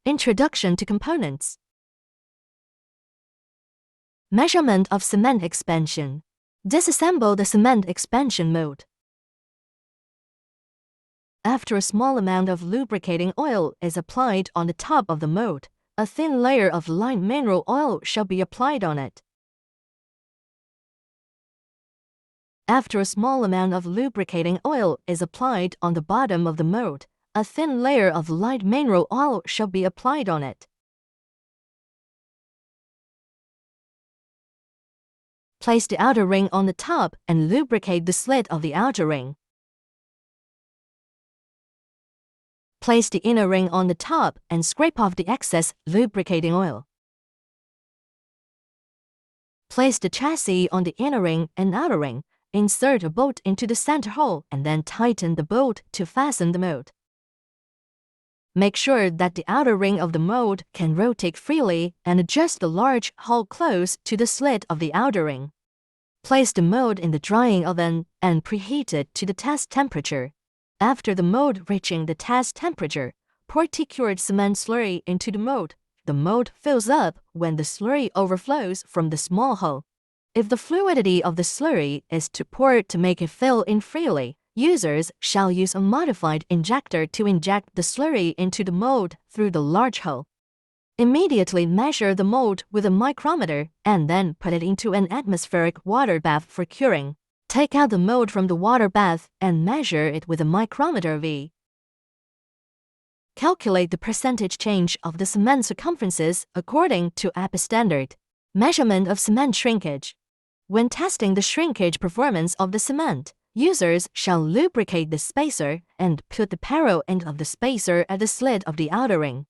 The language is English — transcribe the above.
Introduction to components. Measurement of cement expansion. Disassemble the cement expansion mold. After a small amount of lubricating oil is applied on the top of the mold, a thin layer of light mineral oil shall be applied on it. After a small amount of lubricating oil is applied on the bottom of the mold, a thin layer of light mineral oil shall be applied on it. Place the outer ring on the top and lubricate the slit of the outer ring. Place the inner ring on the top and scrape off the excess lubricating oil. Place the chassis on the inner ring and outer ring. Insert a bolt into the center hole and then tighten the bolt to fasten the mold. Make sure that the outer ring of the mold can rotate freely and adjust the large hole close to the slit of the outer ring. Place the mold in the drying oven and preheat it to the test temperature. After the mold reaching the test temperature, pour cured cement slurry into the mold. The mold fills up when the slurry overflows from the small hole. If the fluidity of the slurry is too poor to make it fill in freely, users shall use a modified injector to inject the slurry into the mold through the large hole. Immediately measure the mold with a micrometer and then put it into an atmospheric water bath for curing. Take out the mold from the water bath and measure it with a micrometer V. Calculate the percentage change of the cement circumferences according to APA standard. Measurement of cement shrinkage. When testing the shrinkage performance of the cement, users shall lubricate the spacer and put the parallel end of the spacer at the slit of the outer ring.